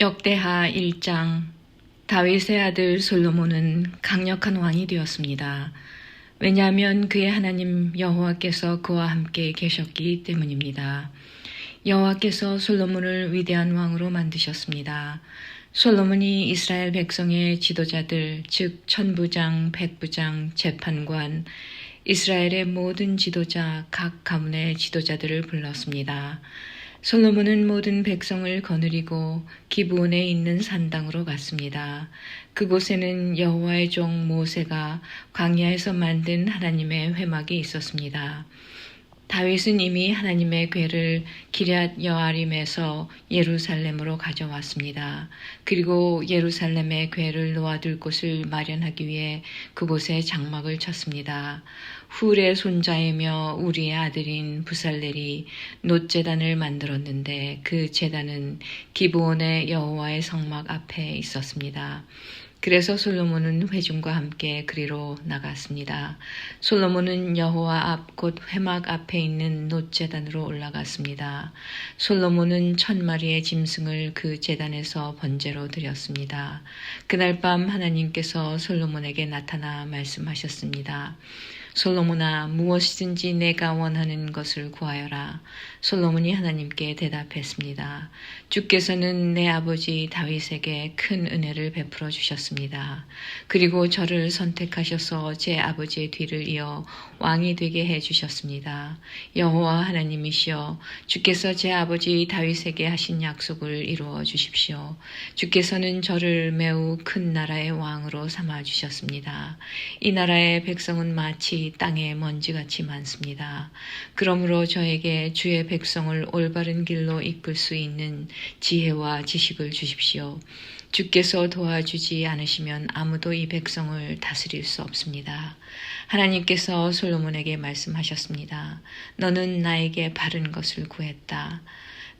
역대하 1장. 다윗의 아들 솔로몬은 강력한 왕이 되었습니다. 왜냐하면 그의 하나님 여호와께서 그와 함께 계셨기 때문입니다. 여호와께서 솔로몬을 위대한 왕으로 만드셨습니다. 솔로몬이 이스라엘 백성의 지도자들, 즉 천부장, 백부장, 재판관, 이스라엘의 모든 지도자, 각 가문의 지도자들을 불렀습니다. 솔로몬은 모든 백성을 거느리고 기브온에 있는 산당으로 갔습니다. 그곳에는 여호와의 종 모세가 광야에서 만든 하나님의 회막이 있었습니다. 다윗은 이미 하나님의 궤를 기럇 여아림에서 예루살렘으로 가져왔습니다. 그리고 예루살렘의 궤를 놓아둘 곳을 마련하기 위해 그곳에 장막을 쳤습니다. 훌의 손자이며 우리의 아들인 부살렐이 놋제단을 만들었는데 그 제단은 기브온의 여호와의 성막 앞에 있었습니다. 그래서 솔로몬은 회중과 함께 그리로 나갔습니다. 솔로몬은 여호와 앞 곧 회막 앞에 있는 놋제단으로 올라갔습니다. 솔로몬은 1000마리의 짐승을 그 제단에서 번제로 드렸습니다. 그날 밤 하나님께서 솔로몬에게 나타나 말씀하셨습니다. 솔로몬아, 무엇이든지 내가 원하는 것을 구하여라. 솔로몬이 하나님께 대답했습니다. 주께서는 내 아버지 다윗에게 큰 은혜를 베풀어 주셨습니다. 그리고 저를 선택하셔서 제 아버지의 뒤를 이어 왕이 되게 해 주셨습니다. 여호와 하나님이시여, 주께서 제 아버지 다윗에게 하신 약속을 이루어 주십시오. 주께서는 저를 매우 큰 나라의 왕으로 삼아 주셨습니다. 이 나라의 백성은 마치 땅에 먼지같이 많습니다. 그러므로 저에게 주의 백성을 올바른 길로 이끌 수 있는 지혜와 지식을 주십시오. 주께서 도와주지 않으시면 아무도 이 백성을 다스릴 수 없습니다. 하나님께서 솔로몬에게 말씀하셨습니다. 너는 나에게 바른 것을 구했다.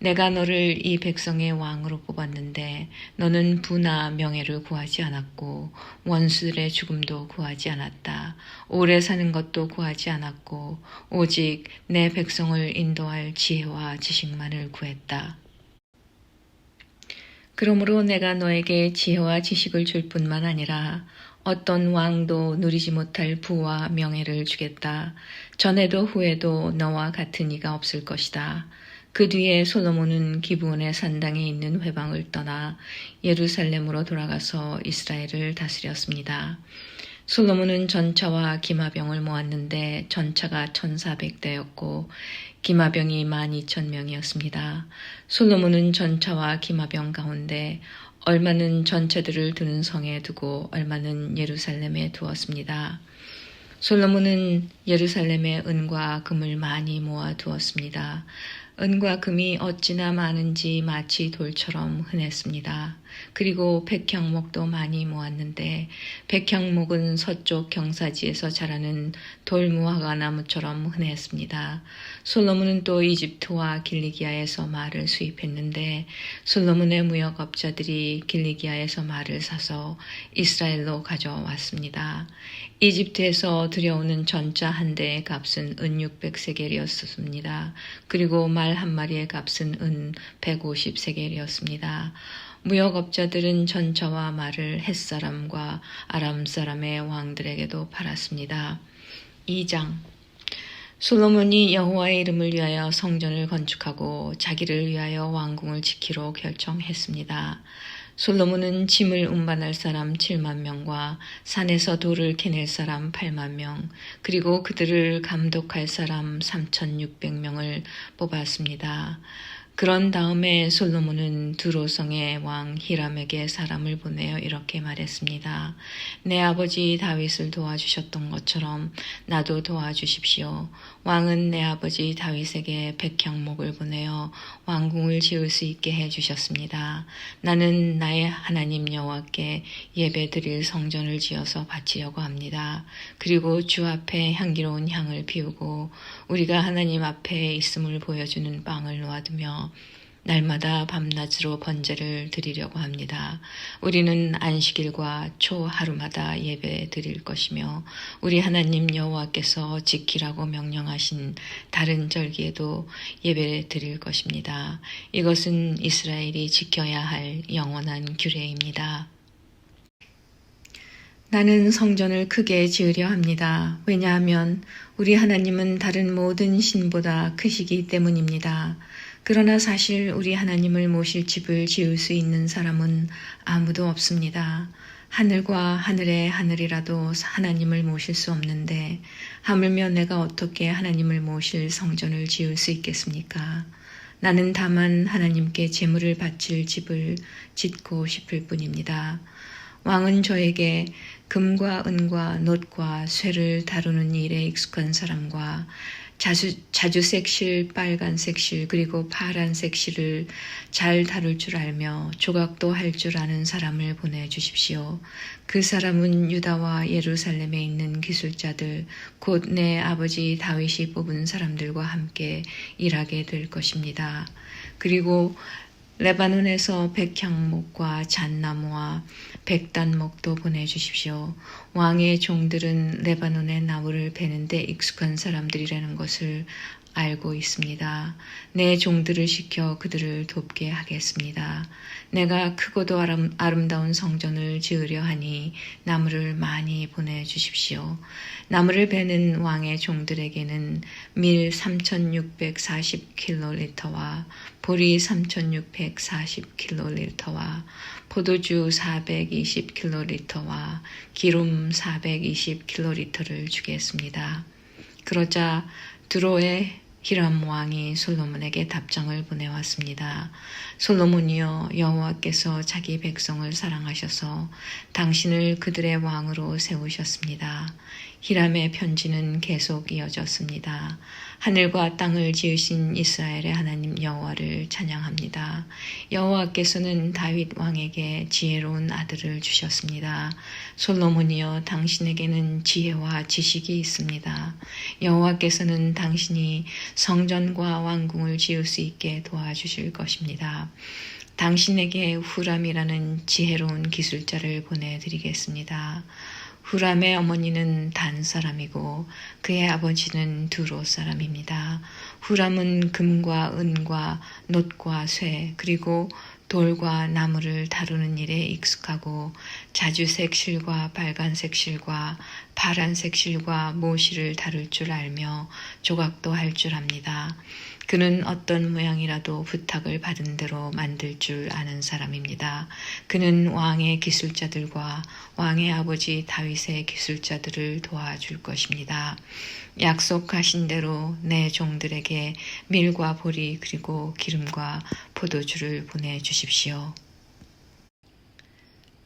내가 너를 이 백성의 왕으로 뽑았는데 너는 부나 명예를 구하지 않았고 원수들의 죽음도 구하지 않았다. 오래 사는 것도 구하지 않았고 오직 내 백성을 인도할 지혜와 지식만을 구했다. 그러므로 내가 너에게 지혜와 지식을 줄 뿐만 아니라 어떤 왕도 누리지 못할 부와 명예를 주겠다. 전에도 후에도 너와 같은 이가 없을 것이다. 그 뒤에 솔로몬은 기브온의 산당에 있는 회방을 떠나 예루살렘으로 돌아가서 이스라엘을 다스렸습니다. 솔로몬은 전차와 기마병을 모았는데 전차가 1400대였고 기마병이 12000명이었습니다. 솔로몬은 전차와 기마병 가운데 얼마는 전차들을 두는 성에 두고 얼마는 예루살렘에 두었습니다. 솔로몬은 예루살렘에 은과 금을 많이 모아 두었습니다. 은과 금이 어찌나 많은지 마치 돌처럼 흔했습니다. 그리고 백향목도 많이 모았는데 백향목은 서쪽 경사지에서 자라는 돌무화과 나무처럼 흔했습니다. 솔로몬은 또 이집트와 길리기아에서 말을 수입했는데 솔로몬의 무역업자들이 길리기아에서 말을 사서 이스라엘로 가져왔습니다. 이집트에서 들여오는 전차 한 대의 값은 은 600세겔이었습니다. 그리고 말 한 마리의 값은 은 150세겔이었습니다. 무역업자들은 전차와 말을 헷사람과 아람사람의 왕들에게도 팔았습니다. 2장. 솔로몬이 여호와의 이름을 위하여 성전을 건축하고 자기를 위하여 왕궁을 지키로 결정했습니다. 솔로몬은 짐을 운반할 사람 7만 명과 산에서 돌을 캐낼 사람 8만 명, 그리고 그들을 감독할 사람 3600명을 뽑았습니다. 그런 다음에 솔로몬은 두로성의 왕 히람에게 사람을 보내어 이렇게 말했습니다. 내 아버지 다윗을 도와주셨던 것처럼 나도 도와주십시오. 왕은 내 아버지 다윗에게 백향목을 보내어 왕궁을 지을 수 있게 해주셨습니다. 나는 나의 하나님 여호와께 예배드릴 성전을 지어서 바치려고 합니다. 그리고 주 앞에 향기로운 향을 피우고 우리가 하나님 앞에 있음을 보여주는 빵을 놓아두며 날마다 밤낮으로 번제를 드리려고 합니다. 우리는 안식일과 초 하루마다 예배 드릴 것이며 우리 하나님 여호와께서 지키라고 명령하신 다른 절기에도 예배 드릴 것입니다. 이것은 이스라엘이 지켜야 할 영원한 규례입니다. 나는 성전을 크게 지으려 합니다. 왜냐하면 우리 하나님은 다른 모든 신보다 크시기 때문입니다. 그러나 사실 우리 하나님을 모실 집을 지을 수 있는 사람은 아무도 없습니다. 하늘과 하늘의 하늘이라도 하나님을 모실 수 없는데 하물며 내가 어떻게 하나님을 모실 성전을 지을 수 있겠습니까? 나는 다만 하나님께 제물을 바칠 집을 짓고 싶을 뿐입니다. 왕은 저에게 금과 은과 놋과 쇠를 다루는 일에 익숙한 사람과 자주색 실, 빨간색 실, 그리고 파란색 실을 잘 다룰 줄 알며 조각도 할 줄 아는 사람을 보내주십시오. 그 사람은 유다와 예루살렘에 있는 기술자들, 곧 내 아버지 다윗이 뽑은 사람들과 함께 일하게 될 것입니다. 그리고 레바논에서 백향목과 잣나무와 백단목도 보내주십시오. 왕의 종들은 레바논의 나무를 베는데 익숙한 사람들이라는 것을 알고 있습니다. 내 종들을 시켜 그들을 돕게 하겠습니다. 내가 크고도 아름다운 성전을 지으려 하니 나무를 많이 보내주십시오. 나무를 베는 왕의 종들에게는 밀 3640킬로리터와 보리 3640킬로리터와 포도주 420킬로리터와 기름 420킬로리터를 주겠습니다. 그러자 두로의 히람 왕이 솔로몬에게 답장을 보내왔습니다. 솔로몬이여, 여호와께서 자기 백성을 사랑하셔서 당신을 그들의 왕으로 세우셨습니다. 히람의 편지는 계속 이어졌습니다. 하늘과 땅을 지으신 이스라엘의 하나님 여호와를 찬양합니다. 여호와께서는 다윗 왕에게 지혜로운 아들을 주셨습니다. 솔로몬이여, 당신에게는 지혜와 지식이 있습니다. 여호와께서는 당신이 성전과 왕궁을 지을 수 있게 도와주실 것입니다. 당신에게 후람이라는 지혜로운 기술자를 보내드리겠습니다. 후람의 어머니는 단 사람이고 그의 아버지는 두로 사람입니다. 후람은 금과 은과 놋과 쇠 그리고 돌과 나무를 다루는 일에 익숙하고 자주색 실과 빨간색 실과 파란색 실과 모실을 다룰 줄 알며 조각도 할 줄 압니다. 그는 어떤 모양이라도 부탁을 받은 대로 만들 줄 아는 사람입니다. 그는 왕의 기술자들과 왕의 아버지 다윗의 기술자들을 도와줄 것입니다. 약속하신 대로 내 종들에게 밀과 보리 그리고 기름과 포도주를 보내주십시오.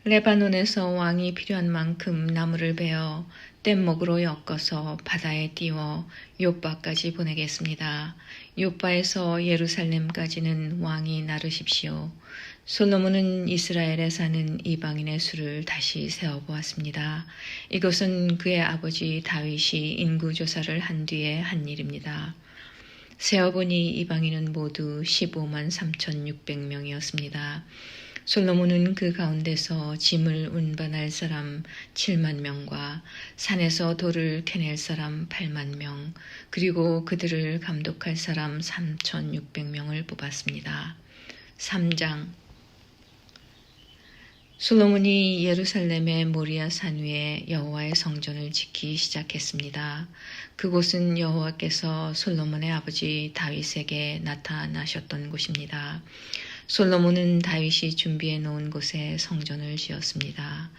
레바논에서 왕이 필요한 만큼 나무를 베어 뗏목으로 엮어서 바다에 띄워 욥바까지 보내겠습니다. 욥바에서 예루살렘까지는 왕이 나르십시오. 솔로몬은 이스라엘에 사는 이방인의 수를 다시 세어보았습니다. 이것은 그의 아버지 다윗이 인구조사를 한 뒤에 한 일입니다. 세어보니 이방인은 모두 15만 3,600명이었습니다. 솔로몬은 그 가운데서 짐을 운반할 사람 7만 명과 산에서 돌을 캐낼 사람 8만 명, 그리고 그들을 감독할 사람 3,600명을 뽑았습니다. 3장 솔로몬이 예루살렘의 모리아 산 위에 여호와의 성전을 짓기 시작했습니다. 그곳은 여호와께서 솔로몬의 아버지 다윗에게 나타나셨던 곳입니다. 솔로몬은 다윗이 준비해 놓은 곳에 성전을 지었습니다.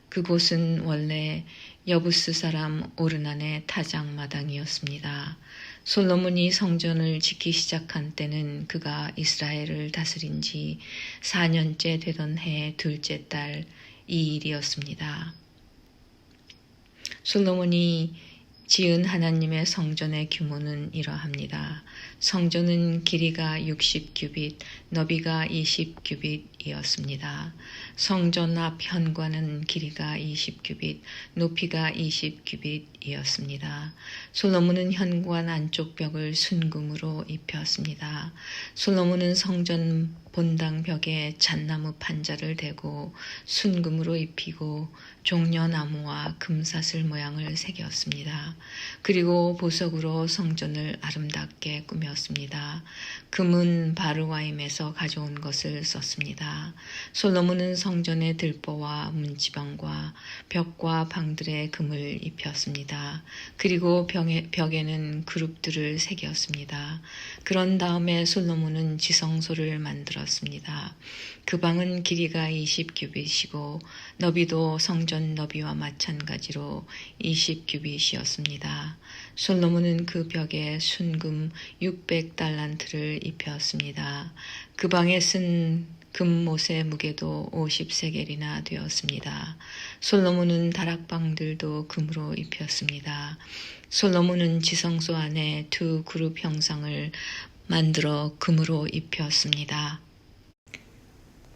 그곳은 원래 여부스 사람 오르난의 타작마당이었습니다. 솔로몬이 성전을 짓기 시작한 때는 그가 이스라엘을 다스린 지 4년째 되던 해 둘째 달 이 일이었습니다. 솔로몬이 지은 하나님의 성전의 규모는 이러합니다. 성전은 길이가 60규빗, 너비가 20규빗이었습니다. 성전 앞 현관은 길이가 20규빗, 높이가 20규빗이었습니다. 솔로몬은 현관 안쪽 벽을 순금으로 입혔습니다. 솔로몬은 성전 본당 벽에 잣나무 판자를 대고 순금으로 입히고 종려나무와 금사슬 모양을 새겼습니다. 그리고 보석으로 성전을 아름답게 꾸몄습니다. 금은 바르와임에서 가져온 것을 썼습니다. 솔로몬은 성전의 들보와 문지방과 벽과 방들에 금을 입혔습니다. 그리고 벽에는 그룹들을 새겼습니다. 그런 다음에 솔로몬은 지성소를 만들었습니다. 그 방은 길이가 20규빗이고 너비도 성전 너비와 마찬가지로 20규빗이었습니다. 솔로몬은 그 벽에 순금 600달란트를 입혔습니다. 그 방에 쓴 금못의 무게도 50세겔이나 되었습니다. 솔로몬은 다락방들도 금으로 입혔습니다. 솔로몬은 지성소 안에 두 그룹 형상을 만들어 금으로 입혔습니다.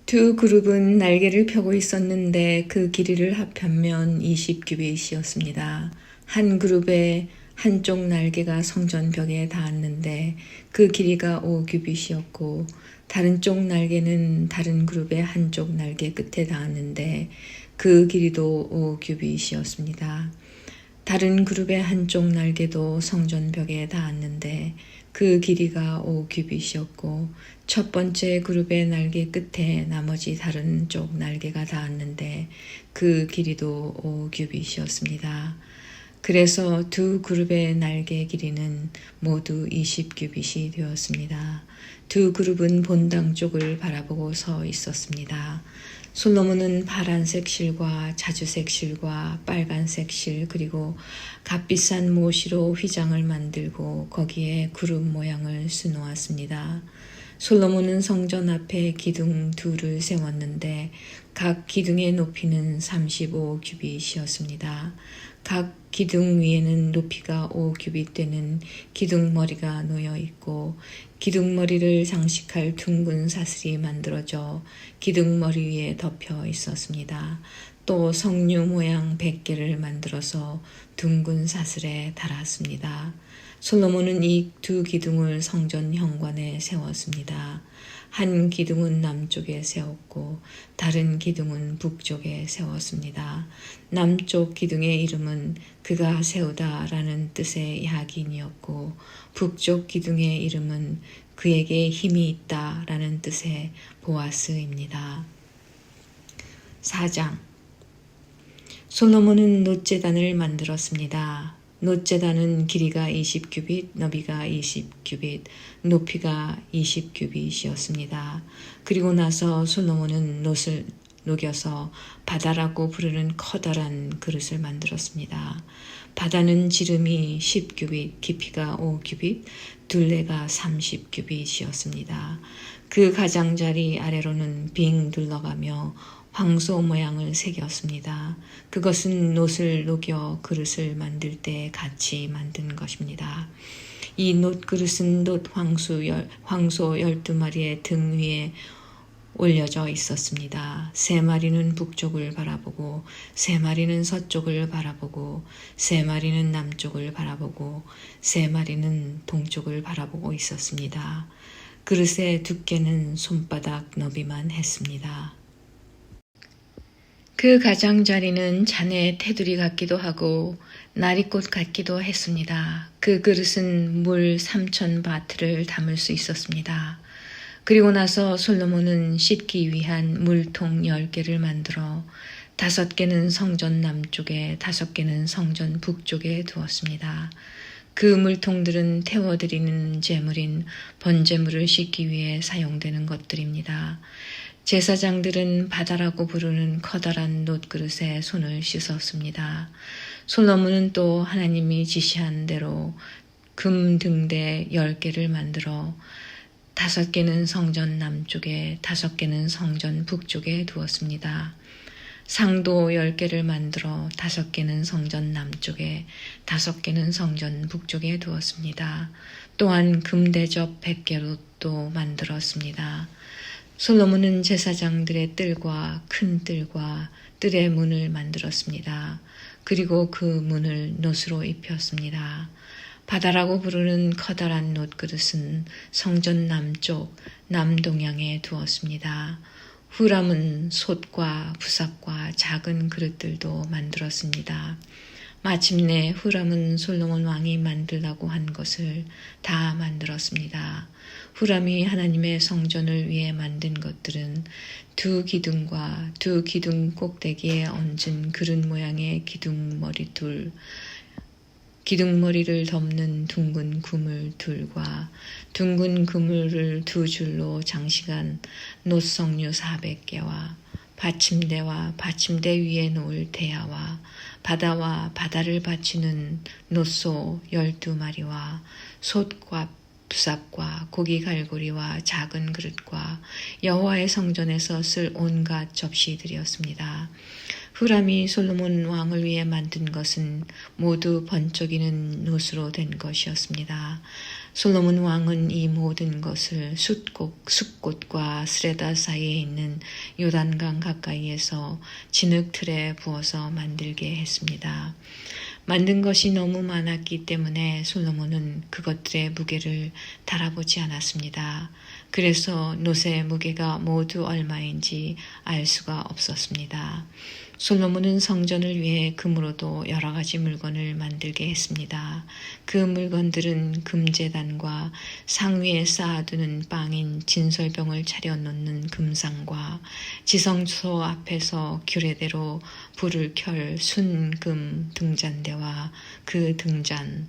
두 그룹은 날개를 펴고 있었는데 그 길이를 합하면 20규빗이었습니다. 한 그룹의 한쪽 날개가 성전 벽에 닿았는데 그 길이가 5규빗이었고 다른 쪽 날개는 다른 그룹의 한쪽 날개 끝에 닿았는데 그 길이도 5규빗이었습니다. 다른 그룹의 한쪽 날개도 성전 벽에 닿았는데 그 길이가 5규빗이었고 첫 번째 그룹의 날개 끝에 나머지 다른 쪽 날개가 닿았는데 그 길이도 5규빗이었습니다. 그래서 두 그룹의 날개 길이는 모두 20규빗이 되었습니다. 두 그룹은 본당 쪽을 바라보고 서 있었습니다. 솔로몬은 파란색 실과 자주색 실과 빨간색 실 그리고 값비싼 모시로 휘장을 만들고 거기에 그룹 모양을 수놓았습니다. 솔로몬은 성전 앞에 기둥 둘을 세웠는데 각 기둥의 높이는 35규빗이었습니다. 각 기둥 위에는 높이가 5규빗 되는 기둥머리가 놓여 있고 기둥머리를 장식할 둥근 사슬이 만들어져 기둥머리 위에 덮여 있었습니다. 또 석류 모양 100개를 만들어서 둥근 사슬에 달았습니다. 솔로몬은 이 두 기둥을 성전 현관에 세웠습니다. 한 기둥은 남쪽에 세웠고 다른 기둥은 북쪽에 세웠습니다. 남쪽 기둥의 이름은 그가 세우다라는 뜻의 야긴이었고 북쪽 기둥의 이름은 그에게 힘이 있다라는 뜻의 보아스입니다. 4장 솔로몬은 놋제단을 만들었습니다. 놋제단은 길이가 20규빗, 너비가 20규빗, 높이가 20규빗이었습니다. 그리고 나서 솔로몬은 놋을 녹여서 바다라고 부르는 커다란 그릇을 만들었습니다. 바다는 지름이 10규빗, 깊이가 5규빗, 둘레가 30규빗이었습니다. 그 가장자리 아래로는 빙 둘러가며 황소 모양을 새겼습니다. 그것은 놋을 녹여 그릇을 만들 때 같이 만든 것입니다. 이 놋 그릇은 놋 황소 12마리의 등 위에 올려져 있었습니다. 3마리는 북쪽을 바라보고 3마리는 서쪽을 바라보고 3마리는 남쪽을 바라보고 3마리는 동쪽을 바라보고 있었습니다. 그릇의 두께는 손바닥 너비만 했습니다. 그 가장자리는 잔의 테두리 같기도 하고 나리꽃 같기도 했습니다. 그 그릇은 물 3,000바트를 담을 수 있었습니다. 그리고 나서 솔로몬은 씻기 위한 물통 10개를 만들어 5개는 성전 남쪽에 5개는 성전 북쪽에 두었습니다. 그 물통들은 태워드리는 제물인 번제물을 씻기 위해 사용되는 것들입니다. 제사장들은 바다라고 부르는 커다란 놋그릇에 손을 씻었습니다. 솔로몬은 또 하나님이 지시한 대로 금 등대 10개를 만들어 5개는 성전 남쪽에 5개는 성전 북쪽에 두었습니다. 상도 10개를 만들어 5개는 성전 남쪽에 5개는 성전 북쪽에 두었습니다. 또한 금대접 100개로 만들었습니다. 솔로몬은 제사장들의 뜰과 큰 뜰과 뜰의 문을 만들었습니다. 그리고 그 문을 놋으로 입혔습니다. 바다라고 부르는 커다란 놋그릇은 성전 남쪽 남동향에 두었습니다. 후람은 솥과 부삽과 작은 그릇들도 만들었습니다. 마침내 후람은 솔로몬 왕이 만들라고 한 것을 다 만들었습니다. 후람이 하나님의 성전을 위해 만든 것들은 두 기둥과 두 기둥 꼭대기에 얹은 그릇 모양의 기둥머리 둘, 기둥머리를 덮는 둥근 그물 둘과 둥근 그물을 두 줄로 장식한 놋성류 400개와 받침대와 받침대 위에 놓을 대야와 바다와 바다를 받치는 놋소 12마리와 솥과 부삽과 고기 갈고리와 작은 그릇과 여호와의 성전에서 쓸 온갖 접시들이었습니다. 후람이 솔로몬 왕을 위해 만든 것은 모두 번쩍이는 놋으로 된 것이었습니다. 솔로몬 왕은 이 모든 것을 숫꽃과 스레다 사이에 있는 요단강 가까이에서 진흙틀에 부어서 만들게 했습니다. 만든 것이 너무 많았기 때문에 솔로몬은 그것들의 무게를 달아보지 않았습니다. 그래서 놋의 무게가 모두 얼마인지 알 수가 없었습니다. 솔로몬은 성전을 위해 금으로도 여러 가지 물건을 만들게 했습니다. 그 물건들은 금제단과 상위에 쌓아두는 빵인 진설병을 차려놓는 금상과 지성소 앞에서 규례대로 불을 켤 순금 등잔대와 그 등잔,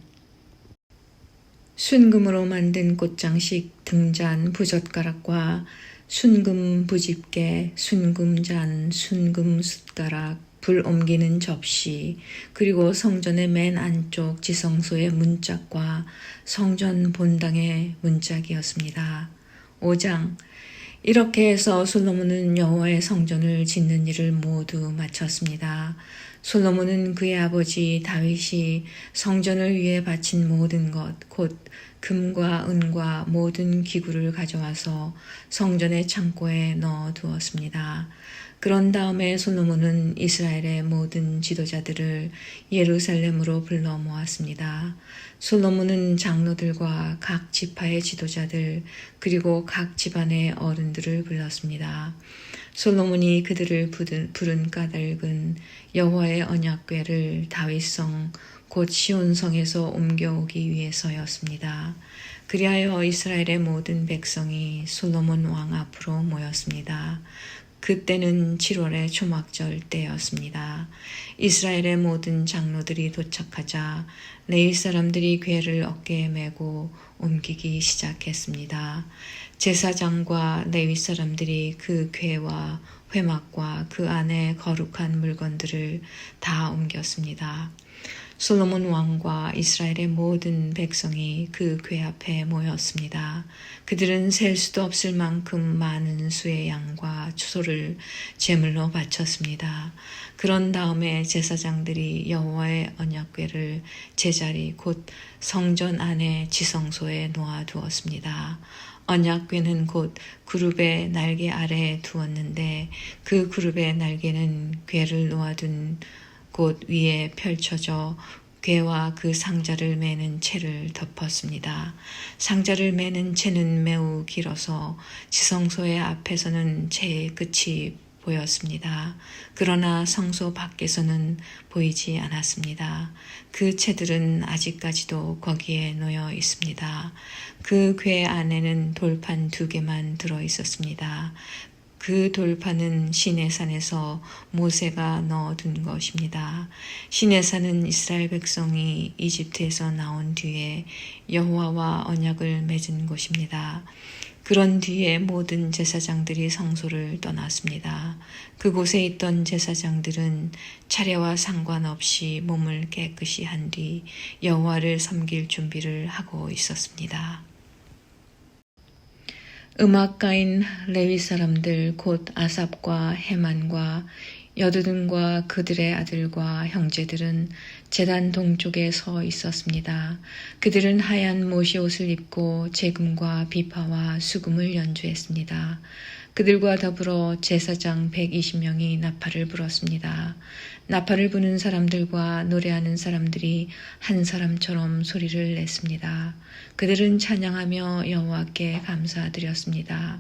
순금으로 만든 꽃장식 등잔 부젓가락과 순금 부집개, 순금잔, 순금 숟가락, 불 옮기는 접시, 그리고 성전의 맨 안쪽 지성소의 문짝과 성전 본당의 문짝이었습니다. 5장. 이렇게 해서 솔로몬은 여호와의 성전을 짓는 일을 모두 마쳤습니다. 솔로몬은 그의 아버지 다윗이 성전을 위해 바친 모든 것, 곧 금과 은과 모든 기구를 가져와서 성전의 창고에 넣어 두었습니다. 그런 다음에 솔로몬은 이스라엘의 모든 지도자들을 예루살렘으로 불러 모았습니다. 솔로몬은 장로들과 각 지파의 지도자들 그리고 각 집안의 어른들을 불렀습니다. 솔로몬이 그들을 부른 까닭은 여호와의 언약궤를 다윗성 곧 시온성에서 옮겨오기 위해서였습니다. 그리하여 이스라엘의 모든 백성이 솔로몬 왕 앞으로 모였습니다. 그때는 7월의 초막절 때였습니다. 이스라엘의 모든 장로들이 도착하자 레위 사람들이 궤를 어깨에 메고 옮기기 시작했습니다. 제사장과 레위 사람들이 그 궤와 회막과 그 안에 거룩한 물건들을 다 옮겼습니다. 솔로몬 왕과 이스라엘의 모든 백성이 그 궤 앞에 모였습니다. 그들은 셀 수도 없을 만큼 많은 수의 양과 소를 제물로 바쳤습니다. 그런 다음에 제사장들이 여호와의 언약궤를 제자리 곧 성전 안에 지성소에 놓아두었습니다. 언약궤는 곧 그룹의 날개 아래에 두었는데 그 그룹의 날개는 궤를 놓아둔 곳 위에 펼쳐져 궤와 그 상자를 매는 채를 덮었습니다. 상자를 매는 채는 매우 길어서 지성소의 앞에서는 채의 끝이 보였습니다. 그러나 성소 밖에서는 보이지 않았습니다. 그 채들은 아직까지도 거기에 놓여 있습니다. 그 궤 안에는 돌판 2개만 들어 있었습니다. 그 돌판은 시내산에서 모세가 넣어둔 것입니다. 시내산은 이스라엘 백성이 이집트에서 나온 뒤에 여호와와 언약을 맺은 곳입니다. 그런 뒤에 모든 제사장들이 성소를 떠났습니다. 그곳에 있던 제사장들은 차례와 상관없이 몸을 깨끗이 한 뒤 여호와를 섬길 준비를 하고 있었습니다. 음악가인 레위 사람들 곧 아삽과 헤만과 여두둔과 그들의 아들과 형제들은 제단 동쪽에 서 있었습니다. 그들은 하얀 모시 옷을 입고 재금과 비파와 수금을 연주했습니다. 그들과 더불어 제사장 120명이 나팔을 불었습니다. 나팔을 부는 사람들과 노래하는 사람들이 한 사람처럼 소리를 냈습니다. 그들은 찬양하며 여호와께 감사드렸습니다.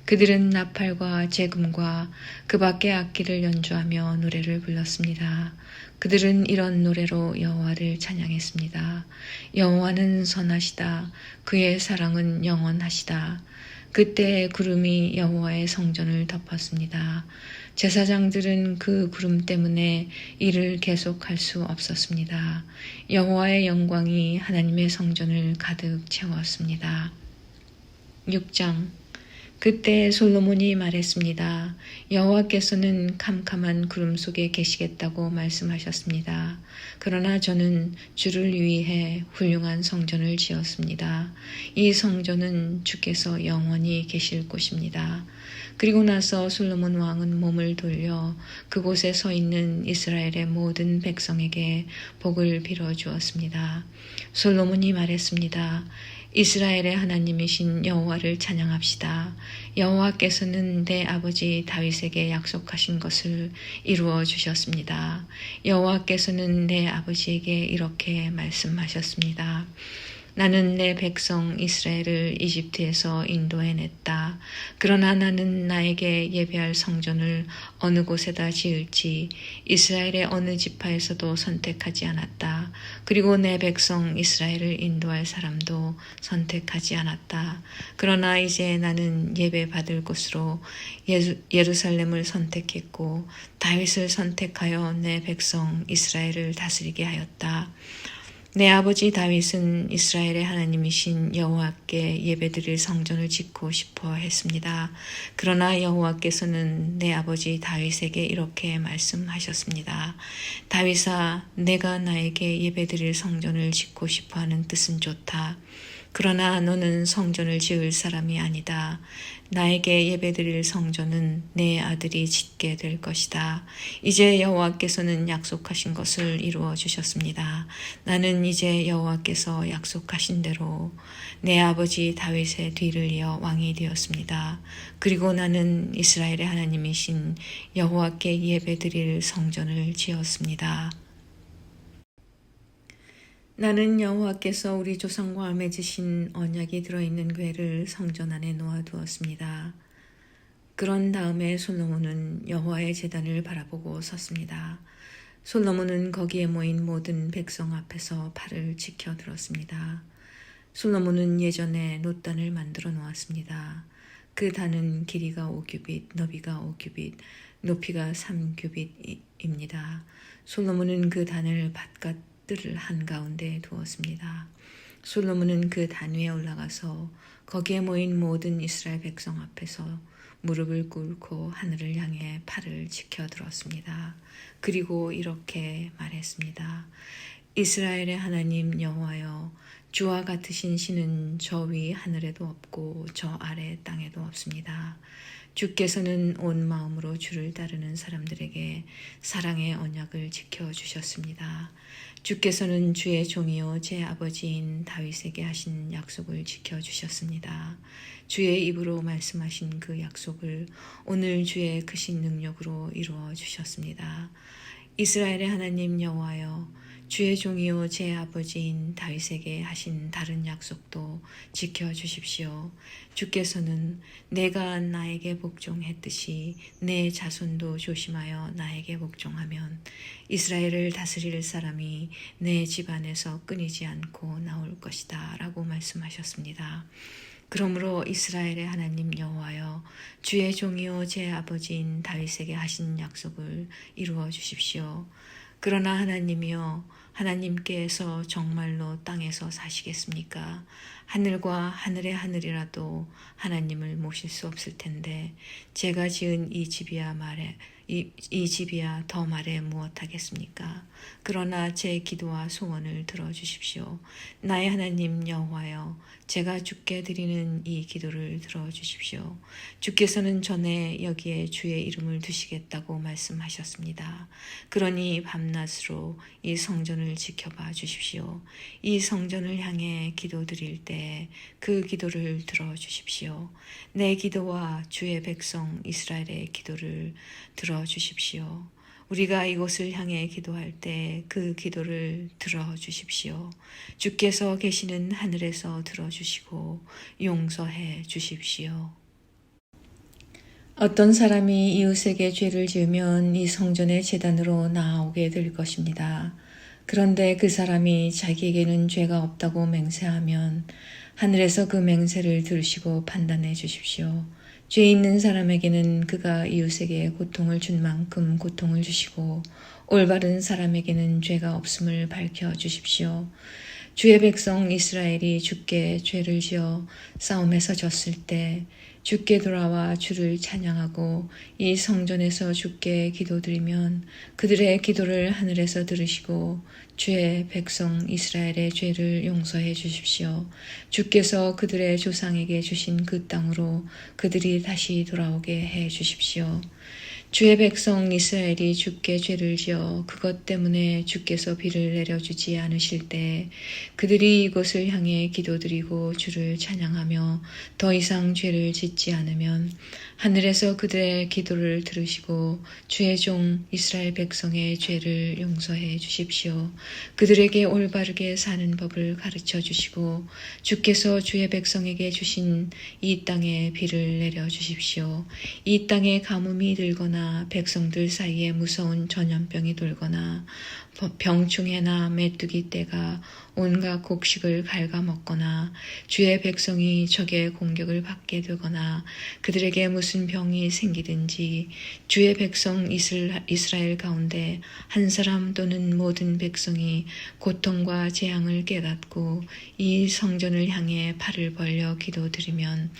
그들은 나팔과 재금과 그 밖의 악기를 연주하며 노래를 불렀습니다. 그들은 이런 노래로 여호와를 찬양했습니다. 여호와는 선하시다. 그의 사랑은 영원하시다. 그때 구름이 여호와의 성전을 덮었습니다. 제사장들은 그 구름 때문에 일을 계속할 수 없었습니다. 여호와의 영광이 하나님의 성전을 가득 채웠습니다. 6장. 그때 솔로몬이 말했습니다. 여호와께서는 캄캄한 구름 속에 계시겠다고 말씀하셨습니다. 그러나 저는 주를 위해 훌륭한 성전을 지었습니다. 이 성전은 주께서 영원히 계실 곳입니다. 그리고 나서 솔로몬 왕은 몸을 돌려 그곳에 서 있는 이스라엘의 모든 백성에게 복을 빌어 주었습니다. 솔로몬이 말했습니다. 이스라엘의 하나님이신 여호와를 찬양합시다. 여호와께서는 내 아버지 다윗에게 약속하신 것을 이루어 주셨습니다. 여호와께서는 내 아버지에게 이렇게 말씀하셨습니다. 나는 내 백성 이스라엘을 이집트에서 인도해냈다. 그러나 나는 나에게 예배할 성전을 어느 곳에다 지을지 이스라엘의 어느 지파에서도 선택하지 않았다. 그리고 내 백성 이스라엘을 인도할 사람도 선택하지 않았다. 그러나 이제 나는 예배 받을 곳으로 예루살렘을 선택했고 다윗을 선택하여 내 백성 이스라엘을 다스리게 하였다. 내 아버지 다윗은 이스라엘의 하나님이신 여호와께 예배드릴 성전을 짓고 싶어 했습니다. 그러나 여호와께서는 내 아버지 다윗에게 이렇게 말씀하셨습니다. 다윗아, 내가 나에게 예배드릴 성전을 짓고 싶어 하는 뜻은 좋다. 그러나 너는 성전을 지을 사람이 아니다. 나에게 예배드릴 성전은 내 아들이 짓게 될 것이다. 이제 여호와께서는 약속하신 것을 이루어 주셨습니다. 나는 이제 여호와께서 약속하신 대로 내 아버지 다윗의 뒤를 이어 왕이 되었습니다. 그리고 나는 이스라엘의 하나님이신 여호와께 예배드릴 성전을 지었습니다. 나는 여호와께서 우리 조상과 맺으신 언약이 들어있는 궤를 성전 안에 놓아두었습니다. 그런 다음에 솔로몬은 여호와의 제단을 바라보고 섰습니다. 솔로몬은 거기에 모인 모든 백성 앞에서 팔을 지켜 들었습니다. 솔로몬은 예전에 놋단을 만들어 놓았습니다. 그 단은 길이가 5규빗, 너비가 5규빗, 높이가 3규빗입니다. 솔로몬은 그 단을 바깥 뜰 한가운데 두었습니다. 솔로몬은 그 단 위에 올라가서 거기에 모인 모든 이스라엘 백성 앞에서 무릎을 꿇고 하늘을 향해 팔을 지켜 들었습니다. 그리고 이렇게 말했습니다. 이스라엘의 하나님 여호와여, 주와 같으신 신은 저 위 하늘에도 없고 저 아래 땅에도 없습니다. 주께서는 온 마음으로 주를 따르는 사람들에게 사랑의 언약을 지켜주셨습니다. 주께서는 주의 종이요 제 아버지인 다윗에게 하신 약속을 지켜주셨습니다. 주의 입으로 말씀하신 그 약속을 오늘 주의 크신 능력으로 이루어 주셨습니다. 이스라엘의 하나님 여호와여, 주의 종이요 제 아버지인 다윗에게 하신 다른 약속도 지켜주십시오. 주께서는 내가 나에게 복종했듯이 내 자손도 조심하여 나에게 복종하면 이스라엘을 다스릴 사람이 내 집안에서 끊이지 않고 나올 것이다 라고 말씀하셨습니다. 그러므로 이스라엘의 하나님 여호와여, 주의 종이요 제 아버지인 다윗에게 하신 약속을 이루어 주십시오. 그러나 하나님이여, 하나님께서 정말로 땅에서 사시겠습니까? 하늘과 하늘의 하늘이라도 하나님을 모실 수 없을 텐데 제가 지은 이 집이야 말해 이 집이야 더 말해 무엇하겠습니까? 그러나 제 기도와 소원을 들어주십시오. 나의 하나님 여호와여, 제가 주께 드리는 이 기도를 들어주십시오. 주께서는 전에 여기에 주의 이름을 두시겠다고 말씀하셨습니다. 그러니 밤낮으로 이 성전을 지켜봐 주십시오. 이 성전을 향해 기도드릴 때 그 기도를 들어주십시오. 내 기도와 주의 백성 이스라엘의 기도를 들어주십시오. 우리가 이곳을 향해 기도할 때 그 기도를 들어주십시오. 주께서 계시는 하늘에서 들어주시고 용서해 주십시오. 어떤 사람이 이웃에게 죄를 지으면 이 성전의 제단으로 나아오게 될 것입니다. 그런데 그 사람이 자기에게는 죄가 없다고 맹세하면 하늘에서 그 맹세를 들으시고 판단해 주십시오. 죄 있는 사람에게는 그가 이웃에게 고통을 준 만큼 고통을 주시고 올바른 사람에게는 죄가 없음을 밝혀 주십시오. 주의 백성 이스라엘이 주께 죄를 지어 싸움에서 졌을 때 주께 돌아와 주를 찬양하고 이 성전에서 주께 기도드리면 그들의 기도를 하늘에서 들으시고 주의 백성 이스라엘의 죄를 용서해 주십시오. 주께서 그들의 조상에게 주신 그 땅으로 그들이 다시 돌아오게 해 주십시오. 주의 백성 이스라엘이 주께 죄를 지어 그것 때문에 주께서 비를 내려주지 않으실 때 그들이 이곳을 향해 기도드리고 주를 찬양하며 더 이상 죄를 짓지 않으면 하늘에서 그들의 기도를 들으시고 주의 종 이스라엘 백성의 죄를 용서해 주십시오. 그들에게 올바르게 사는 법을 가르쳐 주시고 주께서 주의 백성에게 주신 이 땅에 비를 내려 주십시오. 이 땅에 가뭄이 들거나 백성들 사이에 무서운 전염병이 돌거나 병충해나 메뚜기 떼가 온갖 곡식을 갉아먹거나 주의 백성이 적의 공격을 받게 되거나 그들에게 무슨 병이 생기든지 주의 백성 이스라엘 가운데 한 사람 또는 모든 백성이 고통과 재앙을 깨닫고 이 성전을 향해 팔을 벌려 기도드리면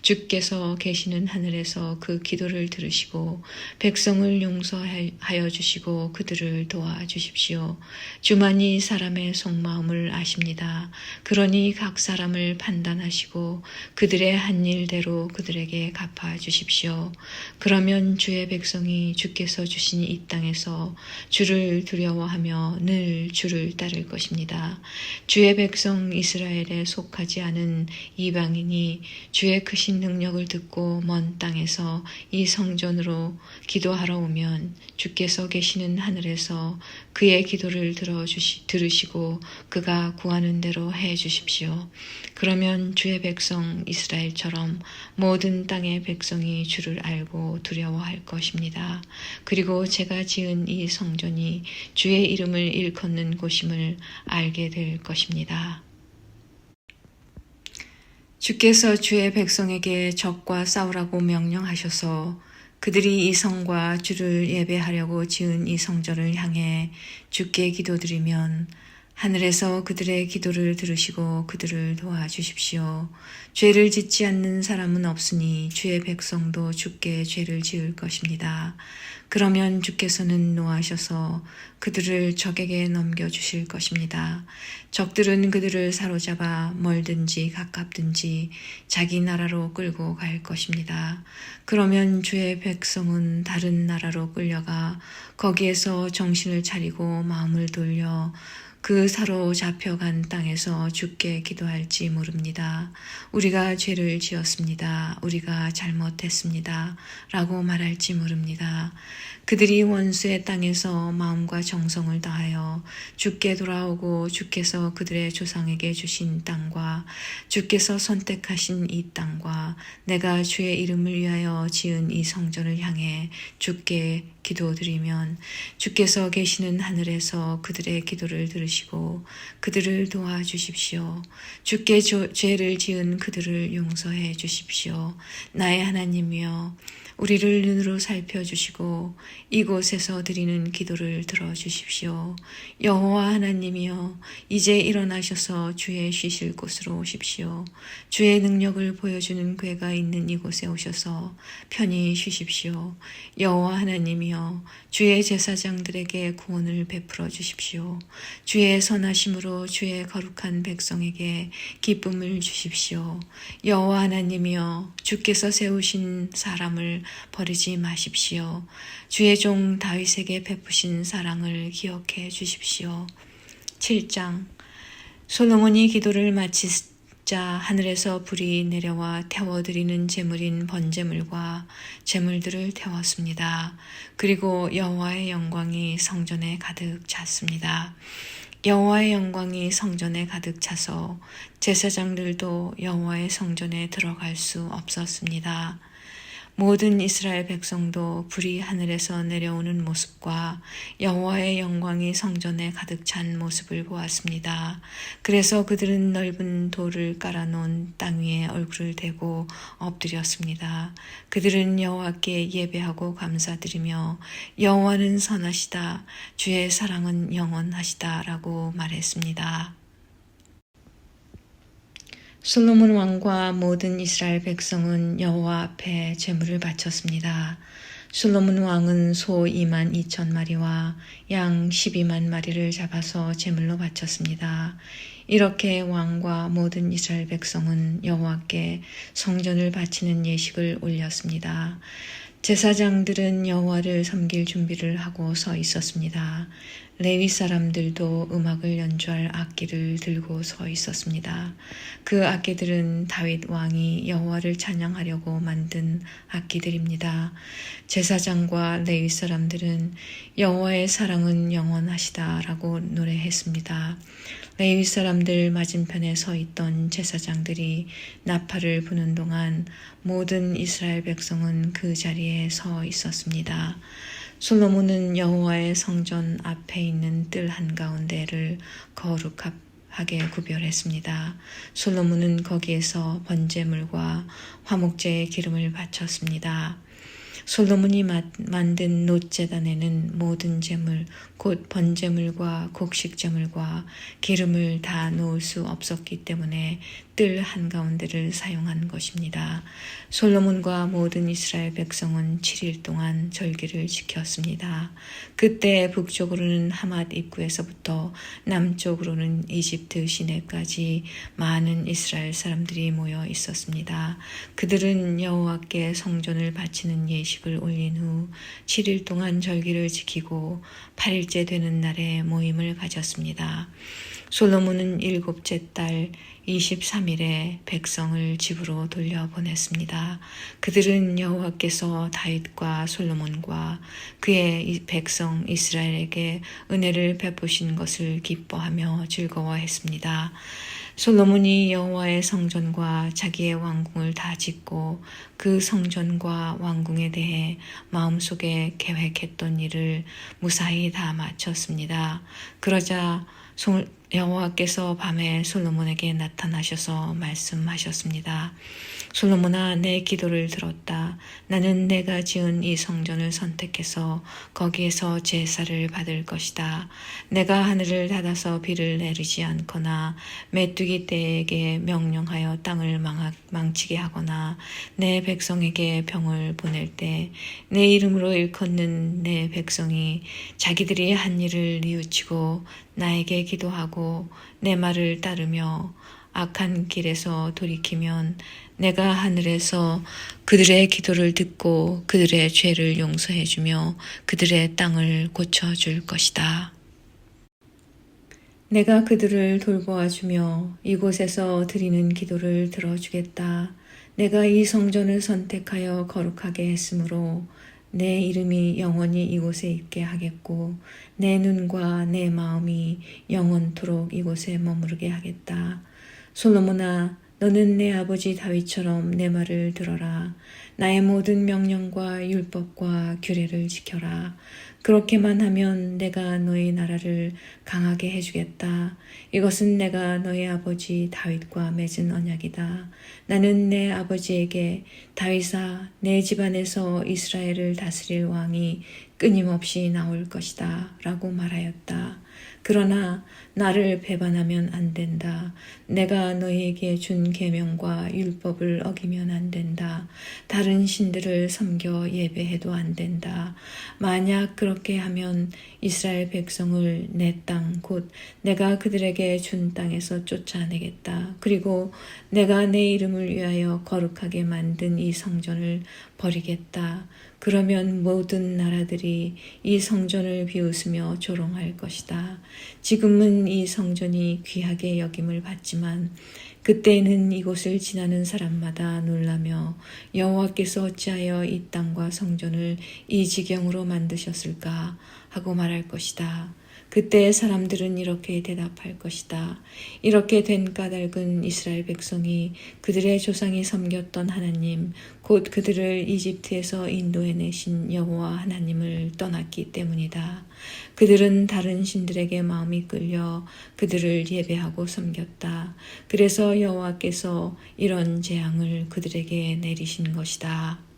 주께서 계시는 하늘에서 그 기도를 들으시고 백성을 용서하여 주시고 그들을 도와주십시오. 주만이 사람의 속마음을 아십니다. 그러니 각 사람을 판단하시고 그들의 한 일대로 그들에게 갚아주십시오. 그러면 주의 백성이 주께서 주신 이 땅에서 주를 두려워하며 늘 주를 따를 것입니다. 주의 백성 이스라엘에 속하지 않은 이방인이 주의 크신 능력을 듣고 먼 땅에서 이 성전으로 기도하러 오면 주께서 계시는 하늘에서 그의 기도를 들으시고 그가 구하는 대로 해 주십시오. 그러면 주의 백성 이스라엘처럼 모든 땅의 백성이 주를 알고 두려워할 것입니다. 그리고 제가 지은 이 성전이 주의 이름을 일컫는 곳임을 알게 될 것입니다. 주께서 주의 백성에게 적과 싸우라고 명령하셔서 그들이 이 성과 주를 예배하려고 지은 이 성전을 향해 주께 기도드리면 하늘에서 그들의 기도를 들으시고 그들을 도와주십시오. 죄를 짓지 않는 사람은 없으니 주의 백성도 주께 죄를 지을 것입니다. 그러면 주께서는 노하셔서 그들을 적에게 넘겨주실 것입니다. 적들은 그들을 사로잡아 멀든지 가깝든지 자기 나라로 끌고 갈 것입니다. 그러면 주의 백성은 다른 나라로 끌려가 거기에서 정신을 차리고 마음을 돌려 그 사로잡혀간 땅에서 주께 기도할지 모릅니다. 우리가 죄를 지었습니다. 우리가 잘못했습니다. 라고 말할지 모릅니다. 그들이 원수의 땅에서 마음과 정성을 다하여 주께 돌아오고 주께서 그들의 조상에게 주신 땅과 주께서 선택하신 이 땅과 내가 주의 이름을 위하여 지은 이 성전을 향해 주께 기도드리면 주께서 계시는 하늘에서 그들의 기도를 들으시고 세우시고 그들을 도와주십시오. 주께 죄를 지은 그들을 용서해 주십시오. 나의 하나님이여, 우리를 눈으로 살펴주시고 이곳에서 드리는 기도를 들어주십시오. 여호와 하나님이여, 이제 일어나셔서 주의 쉬실 곳으로 오십시오. 주의 능력을 보여주는 궤가 있는 이곳에 오셔서 편히 쉬십시오. 여호와 하나님이여, 주의 제사장들에게 구원을 베풀어 주십시오. 주의 선하심으로 주의 거룩한 백성에게 기쁨을 주십시오. 여호와 하나님이여, 주께서 세우신 사람을 버리지 마십시오. 주의 종 다윗에게 베푸신 사랑을 기억해 주십시오. 7장. 솔로몬이 기도를 마치자 하늘에서 불이 내려와 태워드리는 제물인 번제물과 제물들을 태웠습니다. 그리고 여호와의 영광이 성전에 가득 찼습니다. 여호와의 영광이 성전에 가득 차서 제사장들도 여호와의 성전에 들어갈 수 없었습니다. 모든 이스라엘 백성도 불이 하늘에서 내려오는 모습과 여호와의 영광이 성전에 가득 찬 모습을 보았습니다. 그래서 그들은 넓은 돌을 깔아놓은 땅 위에 얼굴을 대고 엎드렸습니다. 그들은 여호와께 예배하고 감사드리며 여호와는 선하시다, 주의 사랑은 영원하시다 라고 말했습니다. 솔로몬 왕과 모든 이스라엘 백성은 여호와 앞에 제물을 바쳤습니다. 솔로몬 왕은 소 2만 2천 마리와 양 12만 마리를 잡아서 제물로 바쳤습니다. 이렇게 왕과 모든 이스라엘 백성은 여호와께 성전을 바치는 예식을 올렸습니다. 제사장들은 여호와를 섬길 준비를 하고 서 있었습니다. 레위 사람들도 음악을 연주할 악기를 들고 서 있었습니다. 그 악기들은 다윗 왕이 여호와를 찬양하려고 만든 악기들입니다. 제사장과 레위 사람들은 여호와의 사랑은 영원하시다라고 노래했습니다. 레위 사람들 맞은편에 서 있던 제사장들이 나팔을 부는 동안 모든 이스라엘 백성은 그 자리에 서 있었습니다. 솔로몬은 여호와의 성전 앞에 있는 뜰 한가운데를 거룩하게 구별했습니다. 솔로몬은 거기에서 번제물과 화목제의 기름을 바쳤습니다. 솔로몬이 만든 놋제단에는 모든 제물, 곧 번제물과 곡식제물과 기름을 다 놓을 수 없었기 때문에 뜰 한가운데를 사용한 것입니다. 솔로몬과 모든 이스라엘 백성은 7일 동안 절기를 지켰습니다. 그때 북쪽으로는 하맛 입구에서부터 남쪽으로는 이집트 시내까지 많은 이스라엘 사람들이 모여 있었습니다. 그들은 여호와께 성전을 바치는 예식을 올린 후 7일 동안 절기를 지키고 8일째 되는 날에 모임을 가졌습니다. 솔로몬은 7째 달 23일에 백성을 집으로 돌려보냈습니다. 그들은 여호와께서 다윗과 솔로몬과 그의 백성 이스라엘에게 은혜를 베푸신 것을 기뻐하며 즐거워했습니다. 솔로몬이 여호와의 성전과 자기의 왕궁을 다 짓고 그 성전과 왕궁에 대해 마음속에 계획했던 일을 무사히 다 마쳤습니다. 그러자 여호와께서 밤에 솔로몬에게 나타나셔서 말씀하셨습니다. 솔로몬아, 내 기도를 들었다. 나는 내가 지은 이 성전을 선택해서 거기에서 제사를 받을 것이다. 내가 하늘을 닫아서 비를 내리지 않거나 메뚜기 떼에게 명령하여 땅을 망치게 하거나 내 백성에게 병을 보낼 때 내 이름으로 일컫는 내 백성이 자기들이 한 일을 뉘우치고 나에게 기도하고 내 말을 따르며 악한 길에서 돌이키면 내가 하늘에서 그들의 기도를 듣고 그들의 죄를 용서해주며 그들의 땅을 고쳐줄 것이다. 내가 그들을 돌보아주며 이곳에서 드리는 기도를 들어주겠다. 내가 이 성전을 선택하여 거룩하게 했으므로 내 이름이 영원히 이곳에 있게 하겠고 내 눈과 내 마음이 영원토록 이곳에 머무르게 하겠다. 솔로몬아, 너는 내 아버지 다윗처럼 내 말을 들어라. 나의 모든 명령과 율법과 규례를 지켜라. 그렇게만 하면 내가 너희 나라를 강하게 해주겠다. 이것은 내가 너희 아버지 다윗과 맺은 언약이다. 나는 내 아버지에게 다윗아 내 집안에서 이스라엘을 다스릴 왕이 끊임없이 나올 것이다 라고 말하였다. 그러나 나를 배반하면 안 된다. 내가 너희에게 준 계명과 율법을 어기면 안 된다. 다른 신들을 섬겨 예배해도 안 된다. 만약 그렇게 하면 이스라엘 백성을 내 땅, 곧 내가 그들에게 준 땅에서 쫓아내겠다. 그리고 내가 내 이름을 위하여 거룩하게 만든 이 성전을 버리겠다. 그러면 모든 나라들이 이 성전을 비웃으며 조롱할 것이다. 지금은 이 성전이 귀하게 여김을 받지만 그때에는 이곳을 지나는 사람마다 놀라며 여호와께서 어찌하여 이 땅과 성전을 이 지경으로 만드셨을까 하고 말할 것이다. 그때 사람들은 이렇게 대답할 것이다. 이렇게 된 까닭은 이스라엘 백성이 그들의 조상이 섬겼던 하나님, 곧 그들을 이집트에서 인도해내신 여호와 하나님을 떠났기 때문이다. 그들은 다른 신들에게 마음이 끌려 그들을 예배하고 섬겼다. 그래서 여호와께서 이런 재앙을 그들에게 내리신 것이다.